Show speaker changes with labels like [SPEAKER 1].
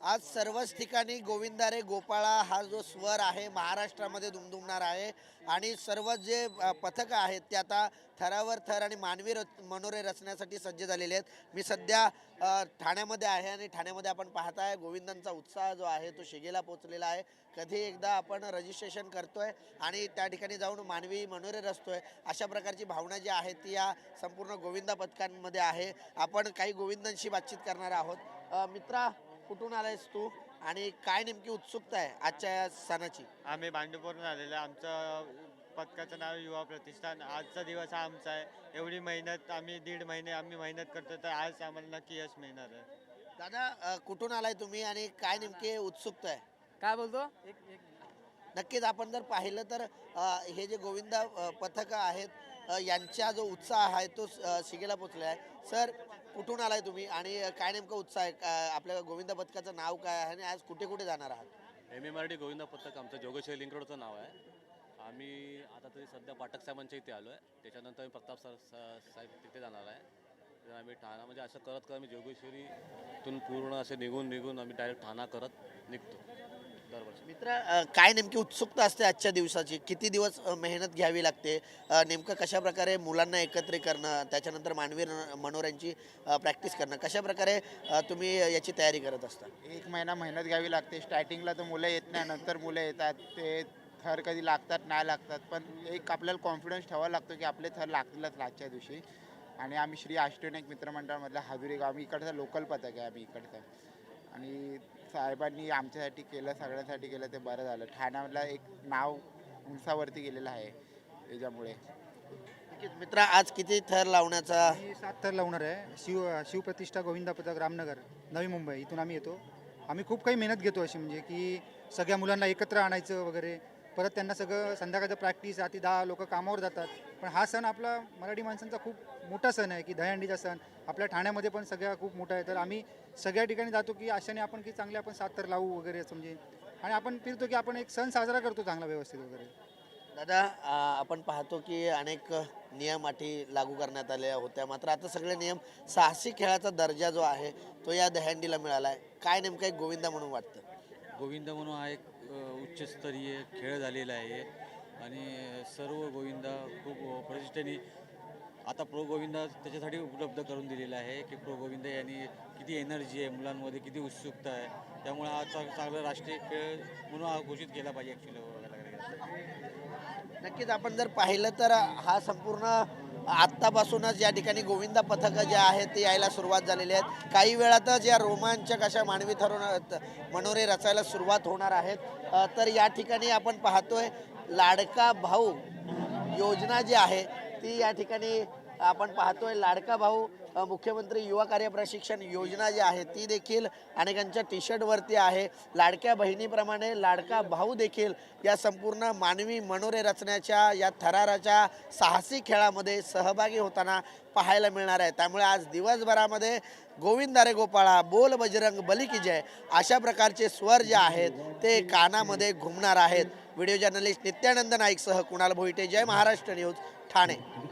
[SPEAKER 1] आज सर्वच ठिकाणी गोविंदा रे गोपाळा हा जो स्वर आहे महाराष्ट्रामध्ये दुमदुमणार आहे आणि सर्व जे पथकं आहेत ते आता थरावर थर आणि मानवी मनोरे रचण्यासाठी सज्ज झालेले आहेत. मी सध्या ठाण्यामध्ये आहे आणि ठाण्यामध्ये आपण पाहताय गोविंदांचा उत्साह जो आहे तो शिगेला पोचलेला आहे. कधी एकदा आपण रजिस्ट्रेशन करतोय आणि त्या ठिकाणी जाऊन मानवी मनोरे रचतोय, अशा प्रकारची भावना जी आहे ती या संपूर्ण गोविंदा पथकांमध्ये आहे. आपण काही गोविंदांशी बातचीत करणार आहोत. मित्रा, कुठून आलायस तू आणि काय नेमकी उत्सुकता आहे आजच्या या सणाची?
[SPEAKER 2] आम्ही भांडूपवरून आलेलो आहे. आमचं पथकाचं नाव युवा प्रतिष्ठान. आजचा दिवस हा आमचा आहे. एवढी मेहनत आम्ही 1.5 महिने मेहनत करतो, तर आज आम्हाला नक्की यश मिळणार आहे.
[SPEAKER 1] दादा, कुठून आलाय तुम्ही आणि काय नेमकी उत्सुकता आहे?
[SPEAKER 3] काय बोलतो?
[SPEAKER 1] नक्कीच आपण जर पाहिलं तर हे जे गोविंदा पथकं आहेत यांचा जो उत्साह आहे तो शिगेला पोचलेला आहे. सर, कुठून आलाय तुम्ही आणि काय नेमका उत्साह आहे? आपल्या गोविंदा पथकाचं नाव काय आहे आणि आज कुठे कुठे जाणार आहात?
[SPEAKER 4] MMRD गोविंदा पथक आमचं जोगेश्वरी लिंक रोडचं नाव आहे. आम्ही आता तरी सध्या पाठक साहेबांच्या इथे आलो आहे. त्याच्यानंतर आम्ही प्रताप साहेब तिथे जाणार आहे. तर आम्ही ठाणा म्हणजे असं करत करत आम्ही जोगेश्वरीतून पूर्ण असे निघून आम्ही डायरेक्ट ठाणा करत निघतो दरवर्षी.
[SPEAKER 1] मित्र, काय नेमकी उत्सुकता असते आजच्या दिवसाची? किती दिवस मेहनत घ्यावी लागते? नेमकं कशा प्रकारे मुलांना एकत्र करणं, त्याच्यानंतर मानवी मनोऱ्यांची प्रॅक्टिस करणं, कशा प्रकारे तुम्ही याची तयारी करत असता?
[SPEAKER 5] 1 महिना मेहनत घ्यावी लागते. स्टार्टिंगला तर मुलं येत नाही, नंतर मुलं येतात. ते थर कधी लागतात नाही लागतात, पण एक आपल्याला कॉन्फिडन्स ठेवावा लागतो की आपले थर लागतीलच आजच्या दिवशी. आणि आम्ही श्री अष्टविनायक मित्रमंडळामधलं हादुरी गाव, आम्ही इकडचा लोकल पथक आहे आम्ही इकडचं. आणि साहेबांनी आमच्यासाठी केलं, सगळ्यांसाठी केलं, ते बरं झालं. ठाण्याला एक नाव उंचावरती गेलेलं आहे त्याच्यामुळे.
[SPEAKER 1] मित्र, आज किती थर लावण्याचा?
[SPEAKER 3] 7 थर लावणार आहे. शिवप्रतिष्ठा गोविंदा पथक रामनगर नवी मुंबई इथून आम्ही येतो. आम्ही खूप काही मेहनत घेतो अशी, म्हणजे की सगळ्या मुलांना एकत्र आणायचं वगैरे. परत त्यांना सगळं संध्याकाळचं प्रॅक्टिस, रात्री 10 लोक कामावर जातात. पण हा सण आपला मराठी माणसांचा खूप मोठा सण आहे, की दहीहंडीचा सण आपल्या ठाण्यामध्ये पण सगळ्या खूप मोठा आहे. तर आम्ही सगळ्या ठिकाणी जातो की अशाने आपण की चांगले आपण 7 थर लावू वगैरे असं, म्हणजे आणि आपण फिरतो की आपण एक सण साजरा करतो चांगला व्यवस्थित वगैरे.
[SPEAKER 1] दादा, आपण पाहतो की अनेक नियम अटी लागू करण्यात आल्या होत्या, मात्र आता सगळे नियम, साहसी खेळाचा दर्जा जो आहे तो या दहीहंडीला मिळाला आहे. काय नेमकं एक गोविंदा म्हणून वाटतं?
[SPEAKER 6] गोविंदा म्हणून हा एक उच्चस्तरीय खेळ झालेला आहे आणि सर्व गोविंदा खूप प्रतिष्ठेने आता प्रो गोविंदा त्याच्यासाठी उपलब्ध करून दिलेला आहे की प्रो गोविंदा यांनी किती एनर्जी आहे, मुलांमध्ये किती उत्सुकता आहे. त्यामुळे हा चांगला राष्ट्रीय खेळ म्हणून हा घोषित केला पाहिजे ॲक्च्युली.
[SPEAKER 1] नक्कीच आपण जर पाहिलं तर हा संपूर्ण आत्तापासूनच या ठिकाणी गोविंदा पथकं जे आहेत ते यायला सुरुवात झालेली आहेत. काही वेळातच या रोमांचक अशा मानवी मनोरे रचायला सुरुवात होणार आहेत. तर या ठिकाणी आपण पाहतोय लाडका भाऊ योजना जी आहे ती या ठिकाणी आपण पाहतोय. लाडका भाऊ मुख्यमंत्री युवा कार्य प्रशिक्षण योजना जी आहे ती देखील अनेकांच्या टी शर्टवरती आहे. लाडक्या बहिणीप्रमाणे लाडका भाऊ देखील या संपूर्ण मानवी मनोरे रचण्याच्या या थराराच्या साहसी खेळामध्ये सहभागी होताना पाहायला मिळणार आहे. त्यामुळे आज दिवसभरामध्ये गोविंदा रे गोपाळा, बोल बजरंग बली की जय अशा प्रकारचे स्वर जे आहेत ते कानामध्ये घुमणार आहेत. व्हिडिओ जर्नलिस्ट नित्यानंद नाईकसह कुणाल भोईटे, जय महाराष्ट्र न्यूज, ठाणे.